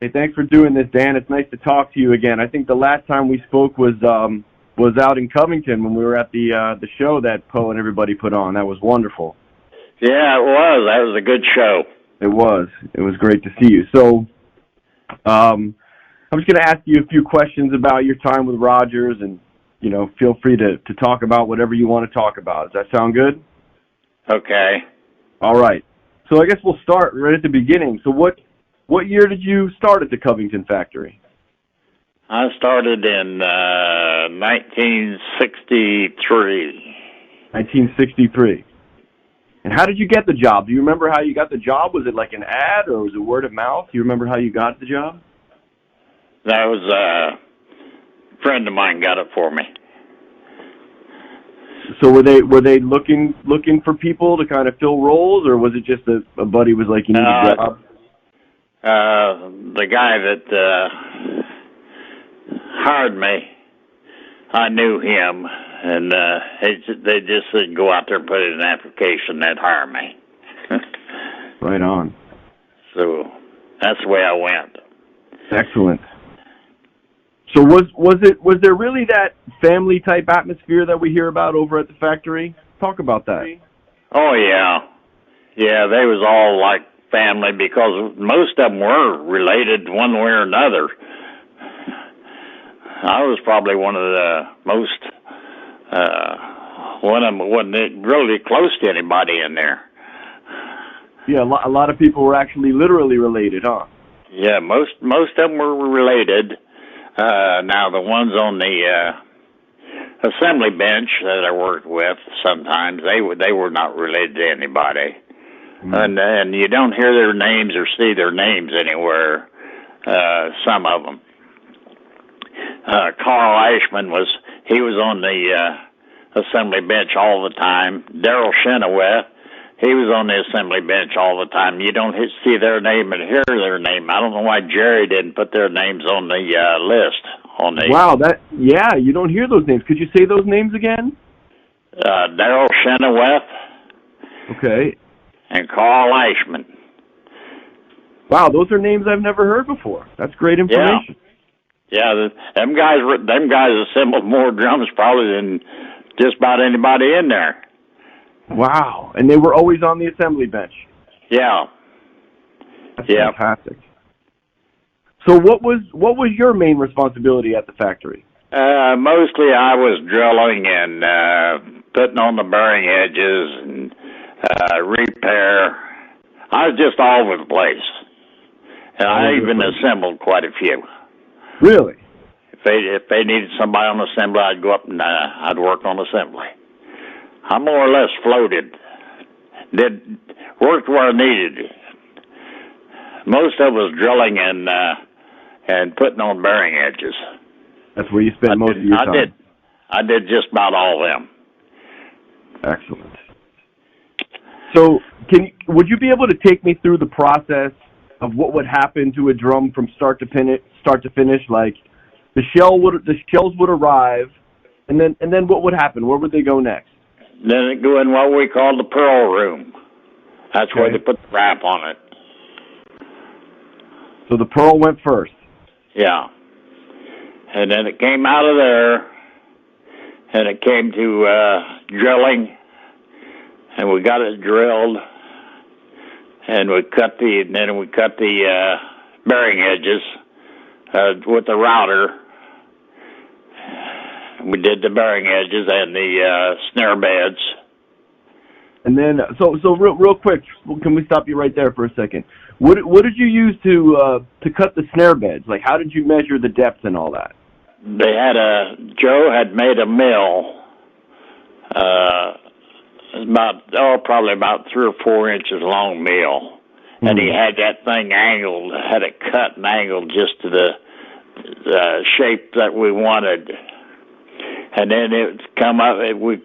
Hey, thanks for doing this, Dan. It's nice to talk to you again. I think the last time we spoke was out in Covington when we were at the show that Poe and everybody put on. That was wonderful. Yeah, it was. That was a good show. It was. It was great to see you. So, I'm just going to ask you a few questions about your time with Rogers, and feel free to talk about whatever you want to talk about. Does that sound good? Okay. All right. So I guess we'll start right at the beginning. So what year did you start at the Covington factory? I started in 1963. 1963. And how did you get the job? Do you remember how you got the job? Was it like an ad or was it word of mouth? Do you remember how you got the job? That was a friend of mine got it for me. So were they looking for people to kind of fill roles, or was it just a buddy was like, you need a job? The guy that hired me, I knew him, and they just said go out there and put in an application, they'd hire me. Right on. So that's the way I went. Excellent. So was there really that family type atmosphere that we hear about over at the factory? Talk about that. Oh yeah, they was all like family because most of them were related one way or another. I was probably one of the most one of them wasn't really close to anybody in there. Yeah, a lot of people were actually literally related, huh? Yeah, most of them were related. Now the ones on the assembly bench that I worked with, sometimes they were not related to anybody, and you don't hear their names or see their names anywhere. Some of them. Carl Ashman was on the assembly bench all the time. Darrell Chenoweth, he was on the assembly bench all the time. You don't see their name and hear their name. I don't know why Jerry didn't put their names on the list. Wow, you don't hear those names. Could you say those names again? Darrell Chenoweth. Okay. And Carl Ashman. Wow, those are names I've never heard before. That's great information. Yeah, them guys assembled more drums probably than just about anybody in there. Wow, and they were always on the assembly bench. Yeah. That's fantastic. So what was your main responsibility at the factory? Mostly I was drilling and putting on the bearing edges and repair. I was just all over the place. And I even assembled quite a few. Really? If they needed somebody on assembly, I'd go up and I'd work on assembly. I more or less floated. Worked where I needed it. Most of it was drilling and putting on bearing edges. That's where you spent most of your time. I did just about all of them. Excellent. So, would you be able to take me through the process of what would happen to a drum from start to finish? Like the shells would arrive, and then what would happen? Where would they go next? Then it go in what we call the pearl room. That's where they put the wrap on it. So the pearl went first. Yeah. And then it came out of there, and it came to drilling, and we got it drilled, and we cut the bearing edges with the router. We did the bearing edges and the snare beds. And then, so real quick, can we stop you right there for a second? What did you use to cut the snare beds? Like, how did you measure the depth and all that? Joe had made a mill, probably about 3 or 4 inches long mill, and he had that thing angled, had it cut and angled just to the shape that we wanted. And then it would come up,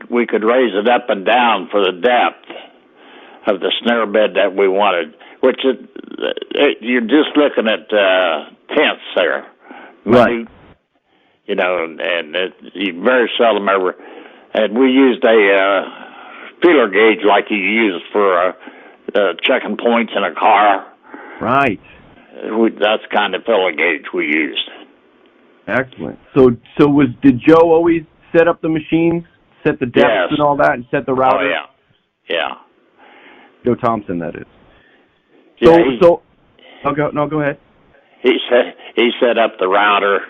we could raise it up and down for the depth of the snare bed that we wanted, which you're just looking at tenths there. Right. You know, and you very seldom ever, and we used a feeler gauge like you use for checking points in a car. Right. that's the kind of filler gauge we used. Excellent. So did Joe always set up the machines, set the depths Yes. and all that, and set the router? Oh, yeah. Yeah. Joe Thompson, that is. Yeah, Go ahead. He set up the router.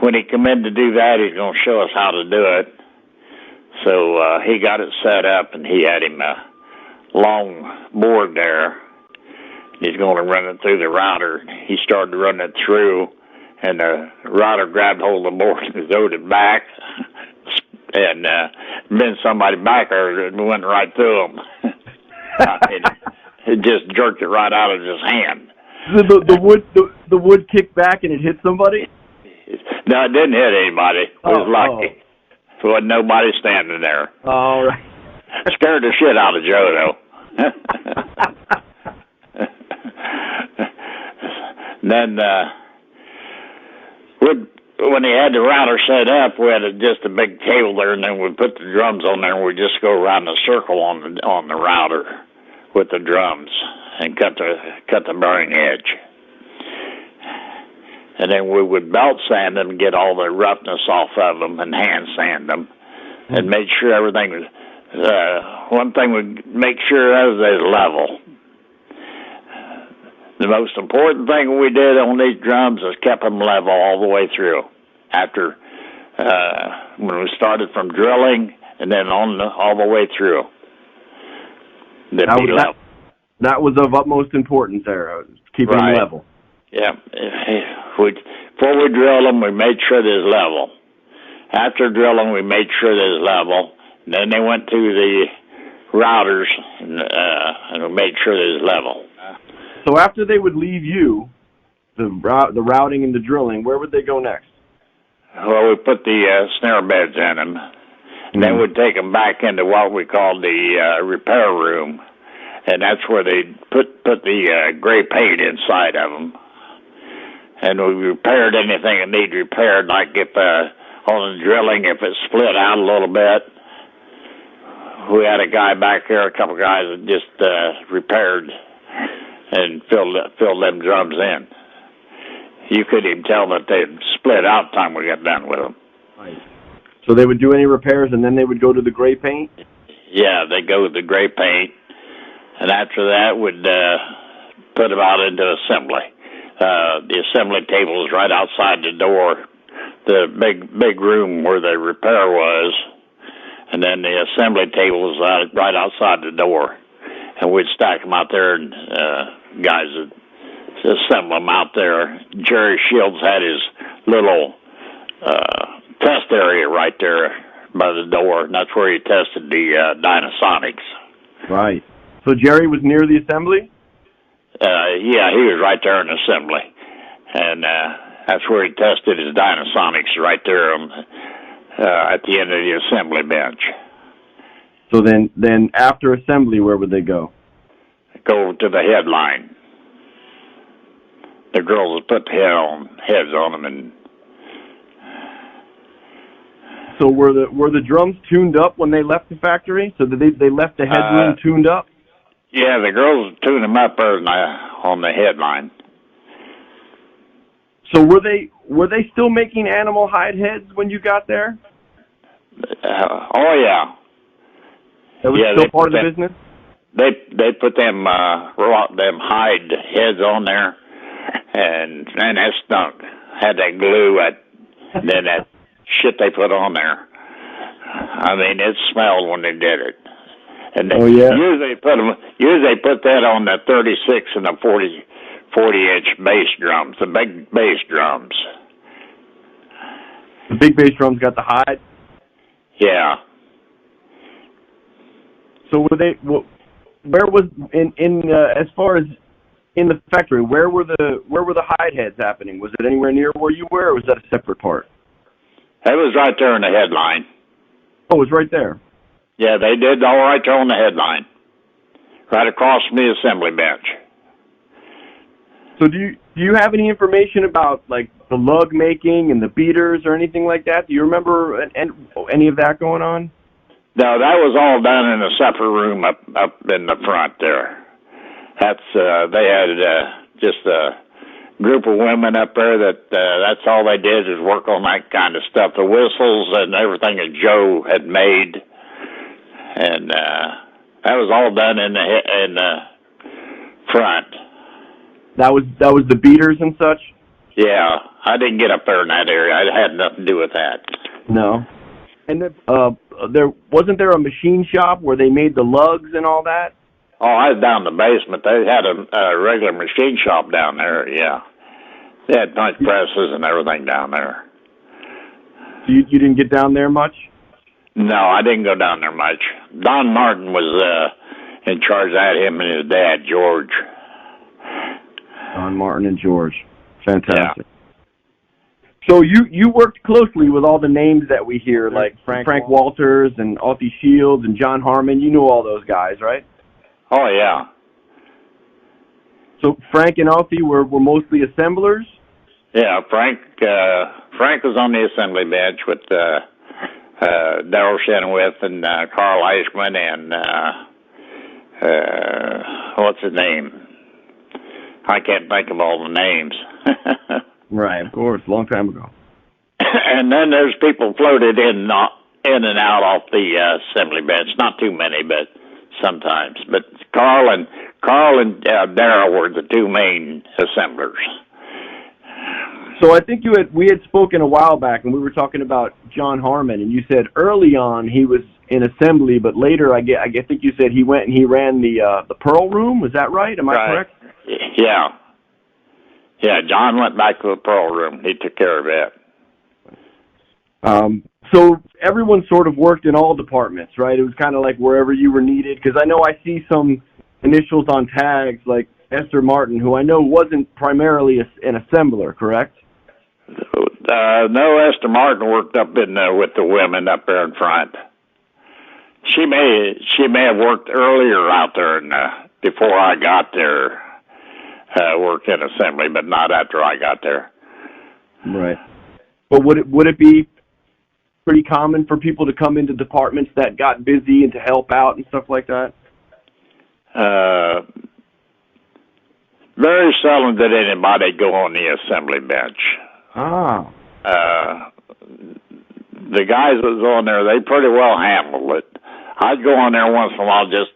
When he come in to do that, he's going to show us how to do it. So he got it set up, and he had him a long board there. He's going to run it through the router. He started running it through, and the router grabbed hold of the board and throwed it back. And then somebody back there went right through him. It just jerked it right out of his hand. The wood kicked back and it hit somebody? No, it didn't hit anybody. It was lucky. There wasn't nobody standing there. All right. Scared the shit out of Joe, though. Then, when he had the router set up, we had just a big table there, and then we'd put the drums on there, and we'd just go around the circle on the router with the drums and cut the bearing edge. And then we would belt sand them and get all the roughness off of them and hand sand them and make sure everything was, one thing we'd make sure everything was level. The most important thing we did on these drums is kept them level all the way through. After, when we started from drilling and then all the way through. That was of utmost importance there, keeping them level. Yeah. Before we drilled them, we made sure they was level. After drilling, we made sure they was level. And then they went to the routers, and we made sure they was level. So after they would leave you, the routing and the drilling, where would they go next? Well, we put the snare beds in them. And then we'd take them back into what we called the repair room. And that's where they put the gray paint inside of them. And we repaired anything that needed repaired, like if on the drilling, if it split out a little bit. We had a guy back there, a couple guys that just repaired and filled them drums in. You couldn't even tell that they'd split out time we got done with them. Right. So they would do any repairs, and then they would go to the gray paint? Yeah, they'd go with the gray paint. And after that, we'd put them out into assembly. The assembly table is right outside the door, the big room where the repair was, and then the assembly table was right outside the door. And we'd stack them out there, and guys would assemble them out there. Jerry Shields had his little test area right there by the door, and that's where he tested the Dynasonics. Right. So Jerry was near the assembly? Yeah, he was right there in assembly. And that's where he tested his Dynasonics, right there at the end of the assembly bench. So then after assembly, where would they go? Go to the headline. The girls would put the heads on them. And so were the drums tuned up when they left the factory? So they left the headroom tuned up? Yeah, the girls tuned them up there on the headline. So were they still making animal hide heads when you got there? Oh yeah. That was still part of the business? They put them hide heads on there, and that stunk. Had that glue then that shit they put on there. I mean, it smelled when they did it. And usually they put that on the 36 and the 40-inch bass drums, the big bass drums. The big bass drums got the hide? Yeah. So where was as far as in the factory, where were the hide heads happening? Was it anywhere near where you were, or was that a separate part? It was right there in the headline. Oh, it was right there. Yeah, they did all right there on the headline, right across from the assembly bench. So do you have any information about like the lug making and the beaters or anything like that? Do you remember any of that going on? No, that was all done in a separate room up in the front there. That's they had just a group of women up there that's all they did is work on that kind of stuff, the whistles and everything that Joe had made, and that was all done in the front. That was the beaters and such? Yeah, I didn't get up there in that area. I had nothing to do with that. No. And there wasn't there a machine shop where they made the lugs and all that? Oh, I was down in the basement. They had a regular machine shop down there, yeah. They had punch presses and everything down there. So you didn't get down there much? No, I didn't go down there much. Don Martin was in charge of that, him and his dad, George. Don Martin and George. Fantastic. Yeah. So you worked closely with all the names that we hear, like Frank Walters and Alfie Shields and John Harmon. You know all those guys, right? Oh, yeah. So Frank and Alfie were mostly assemblers? Yeah, Frank was on the assembly bench with Darrell Chenoweth and Carl Eichmann and what's his name? I can't think of all the names. Right, of course, long time ago. And then there's people floated in and out off the assembly bench. Not too many, but sometimes. But Carl and Darrell were the two main assemblers. So I think we had spoken a while back, and we were talking about John Harmon, and you said early on he was in assembly, but later I think you said he went and he ran the Pearl Room. Was that right? Am I correct? Yeah. Yeah, John went back to the Pearl Room. He took care of it. So everyone sort of worked in all departments, right? It was kind of like wherever you were needed, because I know I see some initials on tags, like Esther Martin, who I know wasn't primarily an assembler, correct? No, Esther Martin worked up in with the women up there in front. She may have worked earlier out there and before I got there, worked in assembly, but not after I got there. Right. But would it be pretty common for people to come into departments that got busy and to help out and stuff like that? Very seldom did anybody go on the assembly bench. Ah. The guys that was on there, they pretty well handled it. I'd go on there once in a while, just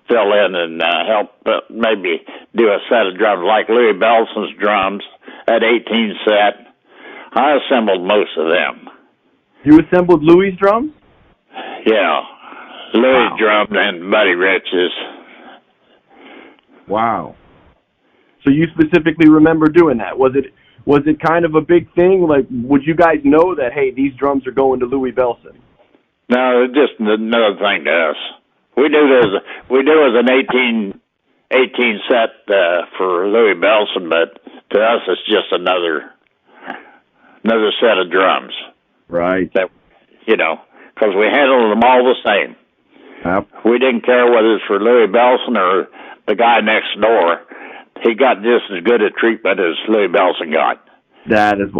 fill in and help maybe do a set of drums, like Louis Belson's drums at 18 set. I assembled most of them. You assembled Louis' drums? Yeah. Louis drums and Buddy Rich's. Wow. So you specifically remember doing that? Was it kind of a big thing? Like, would you guys know that, hey, these drums are going to Louis Belson? No, it's just another thing to us. We do as an 18 set for Louis Belson, but to us it's just another set of drums. Right. That, because we handled them all the same. Yep. We didn't care whether it's for Louis Belson or the guy next door. He got just as good a treatment as Louis Belson got. That's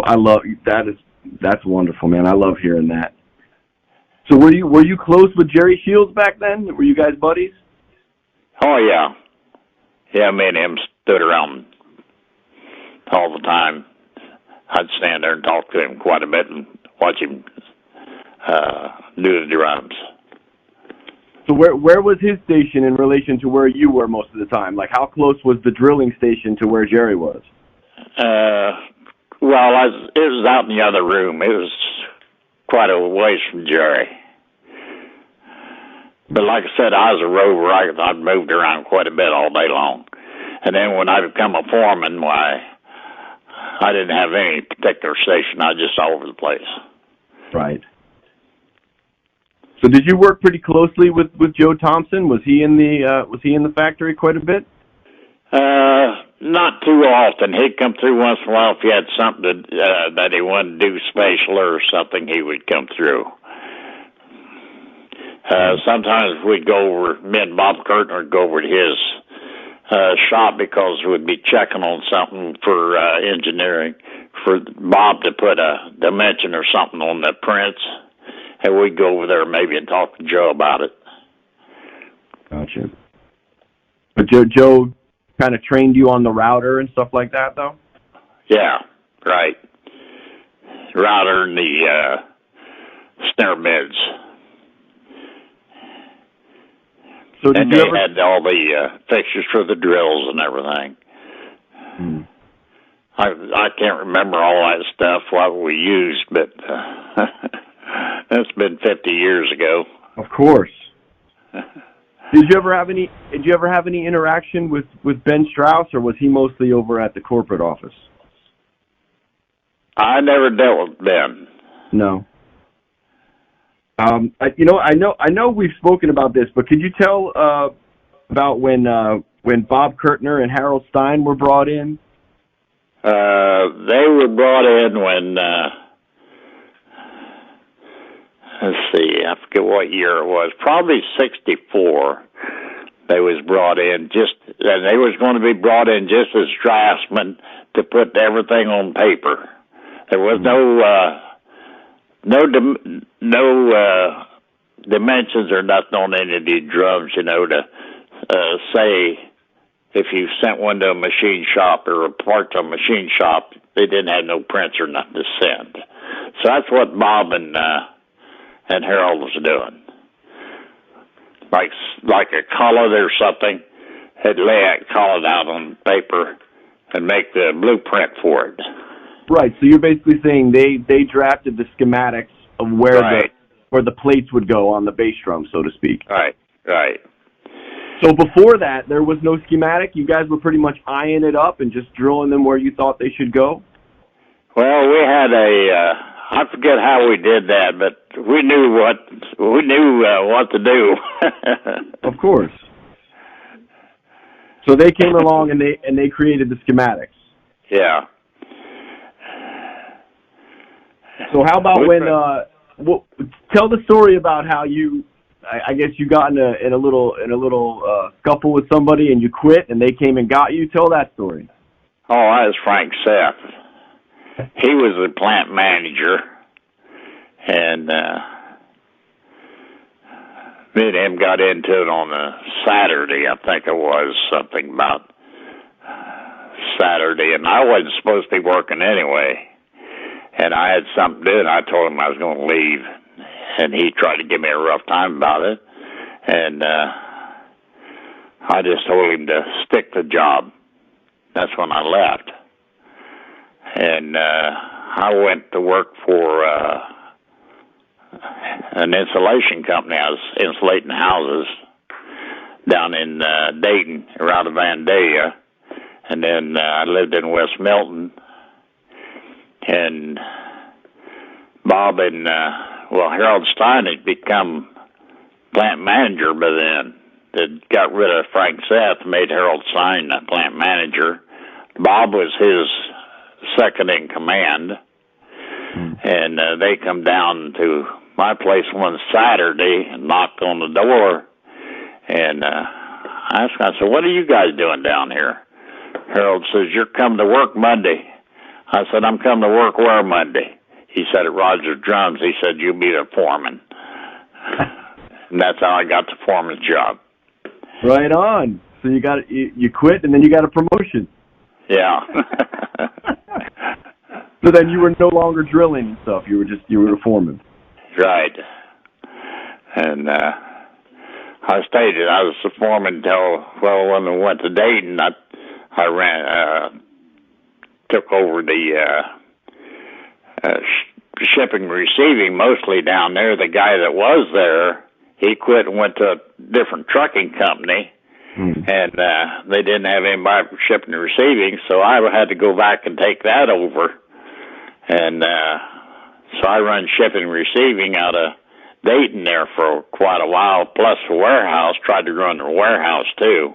wonderful, man. I love hearing that. So were you close with Jerry Shields back then? Were you guys buddies? Oh yeah. Yeah, me and him stood around all the time. I'd stand there and talk to him quite a bit and watch him do the drums. So where was his station in relation to where you were most of the time? Like, how close was the drilling station to where Jerry was? Well, it was out in the other room. It was quite a ways from Jerry. But like I said, I was a rover. I moved around quite a bit all day long. And then when I become a foreman, I didn't have any particular station. I was just all over the place. Right. So did you work pretty closely with Joe Thompson? Was he in the factory quite a bit? Not too often. He'd come through once in a while if he had something that he wanted to do special or something. He would come through. Sometimes we'd go over. Me and Bob Curtin would go over to his shop because we'd be checking on something for engineering, for Bob to put a dimension or something on the prints. And we'd go over there maybe and talk to Joe about it. Gotcha. But Joe kind of trained you on the router and stuff like that, though? Yeah, right. Router and the snare beds. So and they had all the fixtures for the drills and everything. Hmm. I can't remember all that stuff, what we used, but that's been 50 years ago. Of course. Did you ever have any interaction with Ben Strauss, or was he mostly over at the corporate office? I never dealt with Ben. No. I know we've spoken about this, but could you tell about when Bob Kirtner and Harold Stein were brought in? They were brought in when let's see, I forget what year it was. Probably 1964. They was brought in and they was going to be brought in just as draftsmen to put everything on paper. There was no dimensions or nothing on any of these drums, to say if you sent one to a machine shop or a part to a machine shop, they didn't have no prints or nothing to send. So that's what Bob and Harold was doing. Like a collet or something, they'd lay that collet out on paper and make the blueprint for it. Right. So you're basically saying they drafted the schematics of where the plates would go on the bass drum, so to speak. Right. So before that, there was no schematic? You guys were pretty much eyeing it up and just drilling them where you thought they should go? Well, we had I forget how we did that, but we knew what to do. Of course. So they came along and they created the schematics. Yeah. So how about tell the story about how I guess you got in a little scuffle with somebody and you quit and they came and got you. Tell that story. Oh, that was Frank Seth. He was the plant manager, and me and him got into it on a Saturday. I think it was something about Saturday, and I wasn't supposed to be working anyway. And I had something to do, and I told him I was going to leave. And he tried to give me a rough time about it. And I just told him to stick to the job. That's when I left. And I went to work for an insulation company. I was insulating houses down in Dayton, around Vandalia. And then I lived in West Milton. And Bob and, Harold Stein had become plant manager by then. They got rid of Frank Seth, made Harold Stein the plant manager. Bob was his second in command. And they come down to my place one Saturday and knocked on the door. And I said, what are you guys doing down here? Harold says, you're coming to work Monday. I said, I'm coming to work where Monday? He said, at Rogers Drums. He said, you'll be the foreman. And that's how I got the foreman's job. Right on. So you quit and then you got a promotion. Yeah. So then you were no longer drilling and stuff. You were a foreman. Right. And I stayed. I was the foreman until, when we went to Dayton, I ran, took over the shipping and receiving mostly down there. The guy that was there, he quit and went to a different trucking company, and they didn't have anybody for shipping and receiving, so I had to go back and take that over. And so I run shipping and receiving out of Dayton there for quite a while, plus the warehouse, tried to run the warehouse too.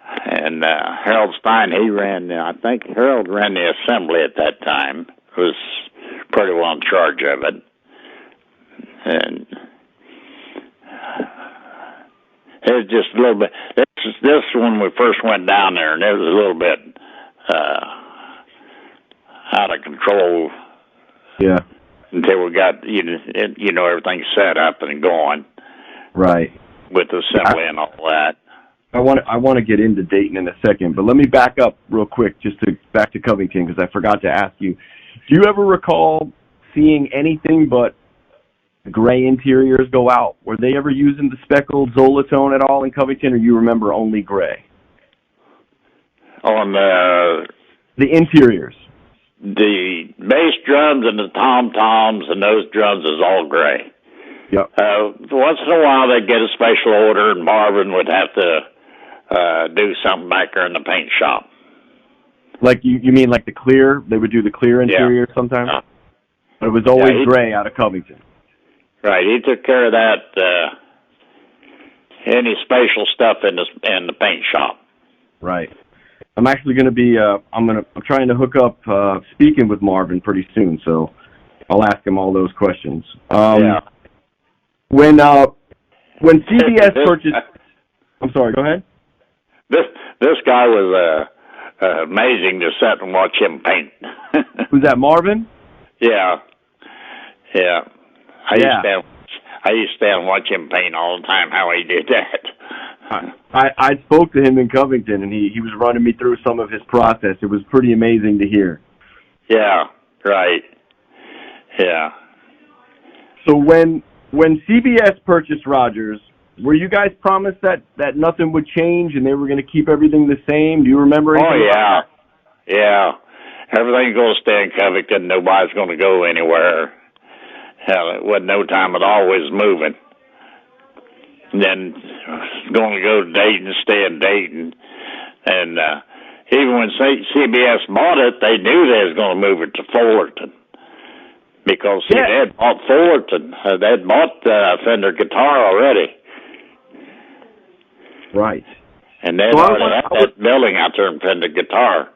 And Harold Stein, I think Harold ran the assembly at that time, was pretty well in charge of it. And it was just a little bit, this when we first went down there, and it was a little bit out of control. Yeah. Until we got, everything set up and going. Right. With assembly and all that. I want to get into Dayton in a second, but let me back up real quick, back to Covington, because I forgot to ask you. Do you ever recall seeing anything but gray interiors go out? Were they ever using the speckled Zolatone at all in Covington, or you remember only gray? On the interiors. The bass drums and the tom-toms and those drums is all gray. Yep. Once in a while they'd get a special order and Marvin would have to do something back there in the paint shop. Like you mean like the clear? They would do the clear interior sometimes? But it was always gray out of Covington. Right. He took care of that, any special stuff in the paint shop. Right. I'm actually going to be, I'm trying to hook up, speaking with Marvin pretty soon, so I'll ask him all those questions. When CBS purchased, I'm sorry, go ahead. This guy was, amazing to sit and watch him paint. Who's that, Marvin? Yeah. I used to stand and watch him paint all the time, how he did that. I spoke to him in Covington, and he was running me through some of his process. It was pretty amazing to hear. Yeah, right. Yeah. So when CBS purchased Rogers, were you guys promised that nothing would change and they were going to keep everything the same? Do you remember anything? Oh, yeah. Yeah. Everything's going to stay in Covington. Nobody's going to go anywhere. Hell, it wasn't no time at all. We was moving. And then going to go to Dayton, stay in Dayton. And even when CBS bought it, they knew they was going to move it to Fullerton. Because they had bought Fullerton. They had bought Fender guitar already. Right. And they already had that building out there in Fender guitar.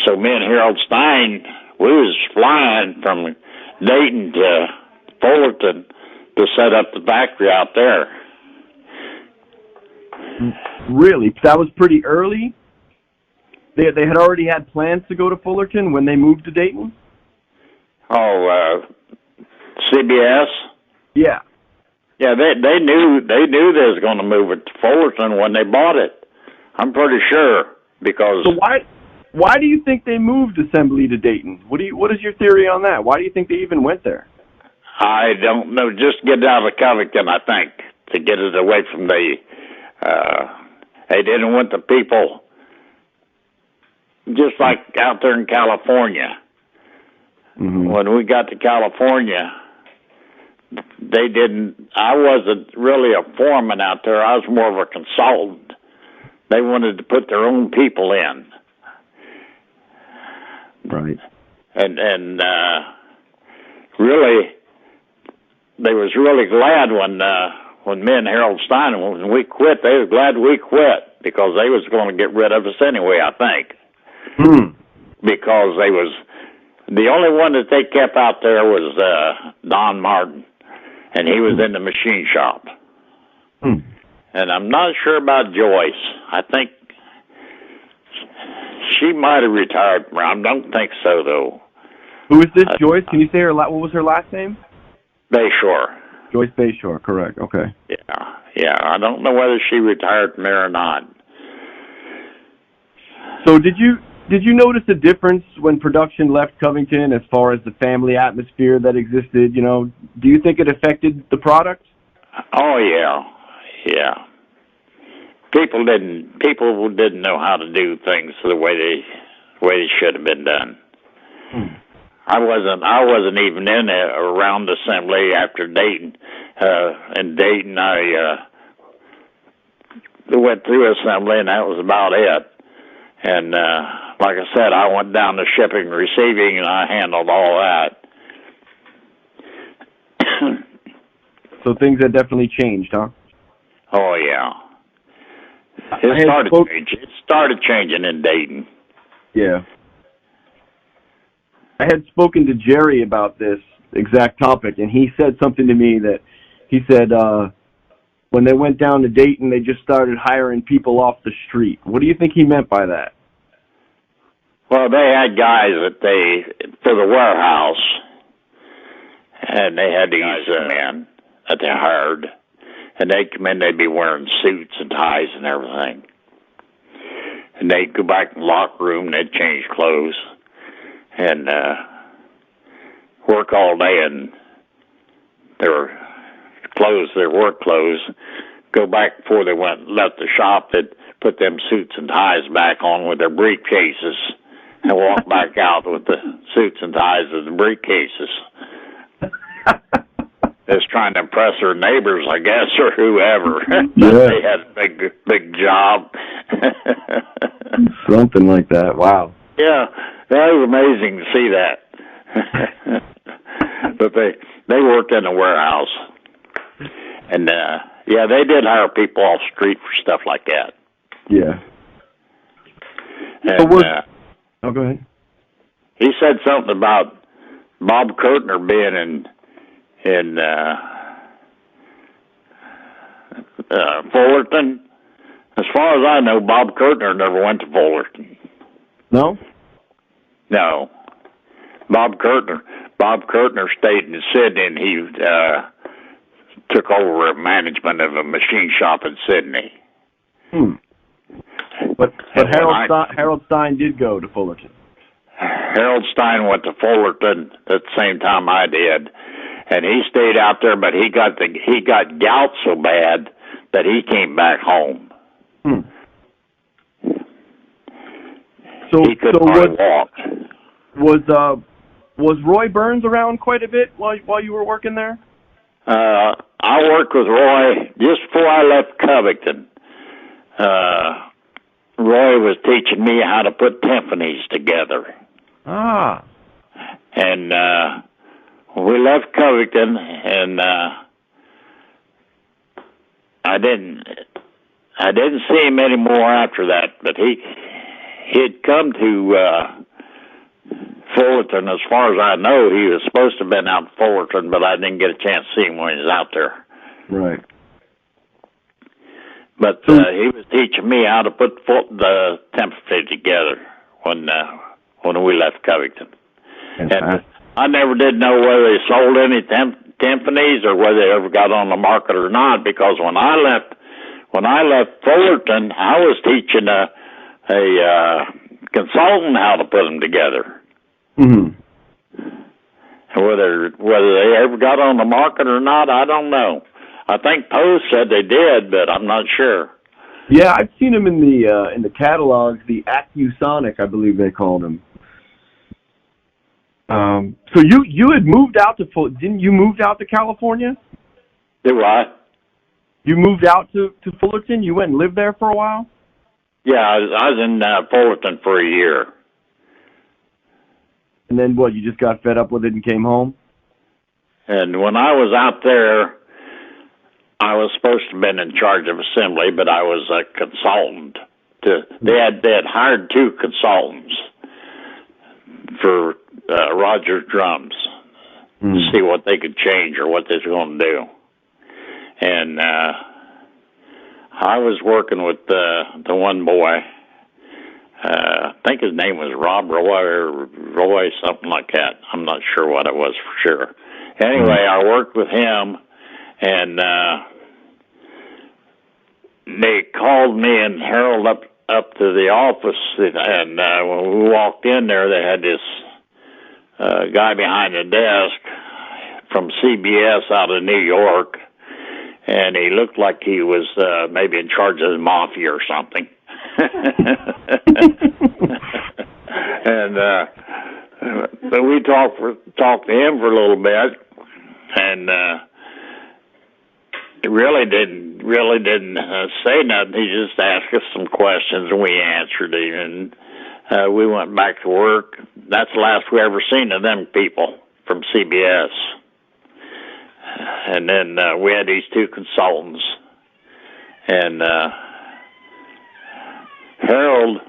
So me and Harold Stein, we was flying from Dayton to Fullerton to set up the factory out there. Really? That was pretty early? They had already had plans to go to Fullerton when they moved to Dayton? Oh, CBS? Yeah. Yeah, they knew they was going to move it to Fullerton when they bought it. I'm pretty sure because. So why do you think they moved assembly to Dayton? What is your theory on that? Why do you think they even went there? I don't know. Just get out of Covington, I think, to get it away from the. They didn't want the people. Just like out there in California. Mm-hmm. When we got to California, they didn't. I wasn't really a foreman out there. I was more of a consultant. They wanted to put their own people in. Right. And really, they was really glad when me and Harold Stein, when we quit, they was glad we quit because they was going to get rid of us anyway, I think. Because they was the only one that they kept out there was Don Martin, and he was in the machine shop. And I'm not sure about Joyce. I think she might have retired. I don't think so, though. Who is this, Joyce? Can you say what was her last name? Bayshore. Joyce Bayshore, correct. Okay. Yeah. I don't know whether she retired from there or not. So did you notice a difference when production left Covington as far as the family atmosphere that existed? You know, do you think it affected the product? Oh yeah. People didn't know how to do things the way they should have been done. I wasn't even in around assembly after Dayton. In Dayton, I went through assembly, and that was about it. And like I said, I went down to shipping and receiving, and I handled all that. So things had definitely changed, huh? Oh, yeah. It started changing in Dayton. Yeah. I had spoken to Jerry about this exact topic, and he said something to me that he said when they went down to Dayton, they just started hiring people off the street. What do you think he meant by that? Well, they had guys for the warehouse, and they had these men that they hired, and they'd come in, they'd be wearing suits and ties and everything. And they'd go back in the locker room, they'd change clothes and work all day in their clothes, their work clothes. Go back before they left the shop, they'd put them suits and ties back on with their briefcases and walk back out with the suits and ties and the briefcases. Just trying to impress their neighbors, I guess, or whoever. Yeah. They had a big job. Something like that. Wow. Yeah, that was amazing to see that. But they worked in a warehouse, and yeah, they did hire people off the street for stuff like that. Yeah. And, So oh, go ahead. He said something about Bob Kurtner being in Fullerton. As far as I know, Bob Kurtner never went to Fullerton. No? No. Bob Kurtner stayed in Sydney, and he took over management of a machine shop in Sydney. But Harold Stein did go to Fullerton. Harold Stein went to Fullerton at the same time I did, and he stayed out there. But he got gout so bad that he came back home. He couldn't hardly walk. Was Roy Burns around quite a bit while you were working there? I worked with Roy just before I left Covington. Roy was teaching me how to put timpanis together. Ah. And we left Covington, and I didn't see him anymore after that. But he'd come to Fullerton. As far as I know, he was supposed to have been out in Fullerton, but I didn't get a chance to see him when he was out there. Right. But he was teaching me how to put the timpani together when we left Covington. And I never did know whether they sold any timpanis or whether they ever got on the market or not, because when I left Fullerton, I was teaching a consultant how to put them together. Mm-hmm. Whether they ever got on the market or not, I don't know. I think Post said they did, but I'm not sure. Yeah, I've seen them in the catalogs, the AccuSonic, I believe they called them. So you had moved out to didn't you move out to California? Did what? You moved out to Fullerton? You went and lived there for a while? Yeah, I was in Fullerton for a year. And then what, you just got fed up with it and came home? And when I was out there, I was supposed to have been in charge of assembly, but I was a consultant. They had hired two consultants for Rogers drums to see what they could change or what they were going to do. And I was working with the one boy. I think his name was Rob Roy or Roy, something like that. I'm not sure what it was for sure. Anyway, I worked with him, and they called me and Harold up to the office, and when we walked in there, they had this guy behind the desk from CBS out of New York, and he looked like he was maybe in charge of the mafia or something. And so we talked to him for a little bit, and he really didn't say nothing. He just asked us some questions, and we answered him, and we went back to work. That's the last we ever seen of them people from CBS. And then we had these two consultants, and Harold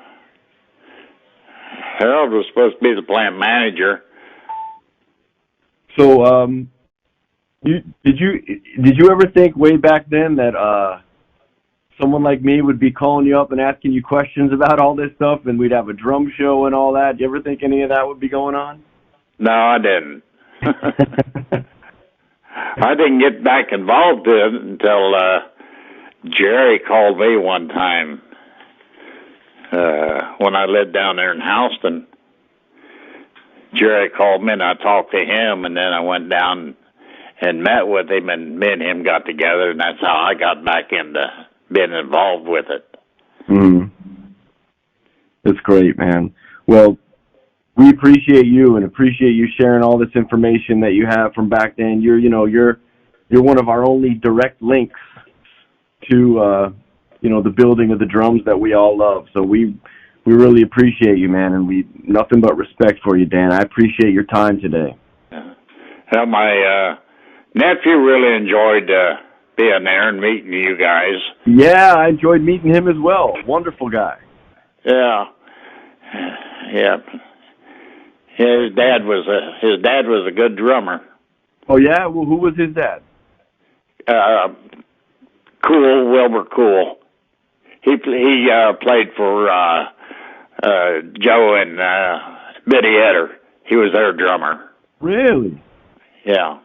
was supposed to be the plant manager. So, did you ever think way back then that someone like me would be calling you up and asking you questions about all this stuff, and we'd have a drum show and all that? Did you ever think any of that would be going on? No, I didn't. I didn't get back involved in it until Jerry called me one time when I lived down there in Houston. Jerry called me, and I talked to him, and then I went down and met with him, and me and him got together, and that's how I got back into being involved with it. That's great, man. Well, we appreciate you and appreciate you sharing all this information that you have from back then. You're one of our only direct links to the building of the drums that we all love. So we really appreciate you, man, and we nothing but respect for you, Dan. I appreciate your time today. Well, my nephew really enjoyed being there and meeting you guys. Yeah, I enjoyed meeting him as well. Wonderful guy. Yeah. His dad was a good drummer. Oh yeah, well, who was his dad? Wilbur Cool. He played for Joe and Biddy Etter. He was their drummer. Really? Yeah.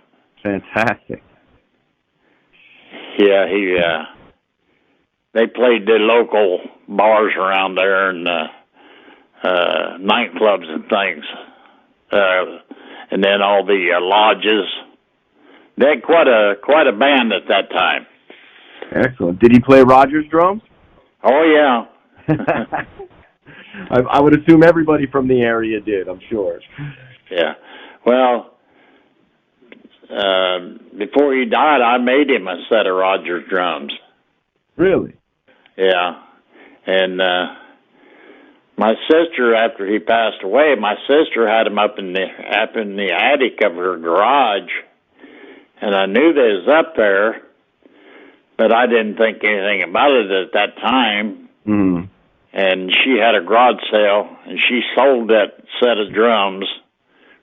Fantastic. Yeah, they played the local bars around there and nightclubs and things. And then all the lodges. They had quite a band at that time. Excellent. Did he play Rogers drums? Oh, yeah. I would assume everybody from the area did, I'm sure. Yeah. Well, before he died, I made him a set of Rogers drums. Really? Yeah. And my sister, after he passed away, my sister had him up in the attic of her garage, and I knew they was up there, but I didn't think anything about it at that time. Mm-hmm. And she had a garage sale, and she sold that set of drums,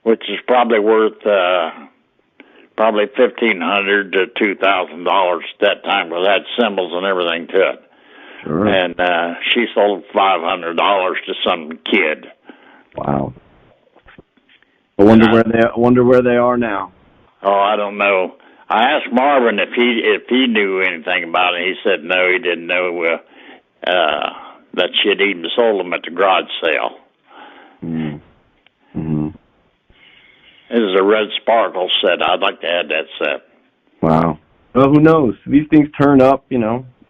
which is probably worth probably $1,500 to $2,000 at that time, with that cymbals and everything to it. Sure. And she sold $500 to some kid. Wow. I wonder where they are now. Oh, I don't know. I asked Marvin if he knew anything about it. He said no, he didn't know that she had even sold them at the garage sale. Mm-hmm. This is a red sparkle set. I'd like to add that set. Wow. Well, who knows? These things turn up, you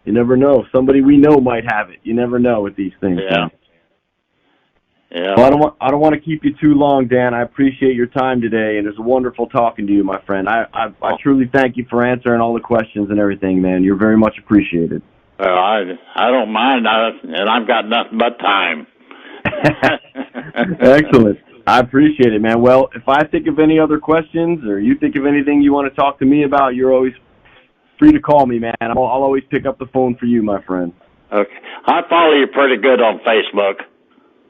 never know. Somebody we know might have it. You never know with these things. Yeah. Man. Yeah. Well, I don't want to keep you too long, Dan. I appreciate your time today, and it's wonderful talking to you, my friend. I truly thank you for answering all the questions and everything, man. You're very much appreciated. Well, I don't mind, and I've got nothing but time. Excellent. I appreciate it, man. Well, if I think of any other questions or you think of anything you want to talk to me about, you're always free to call me, man. I'll always pick up the phone for you, my friend. Okay. I follow you pretty good on Facebook.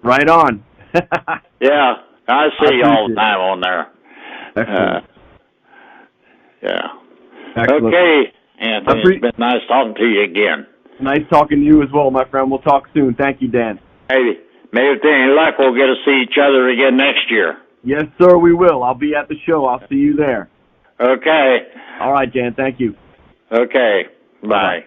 Right on. Yeah, I see you all the time on there. Excellent. Yeah. Excellent. Okay, Anthony, it's been nice talking to you again. Nice talking to you as well, my friend. We'll talk soon. Thank you, Dan. Hey, maybe with any luck, we'll get to see each other again next year. Yes, sir, we will. I'll be at the show. I'll see you there. Okay. All right, Dan. Thank you. Okay. Bye. Bye.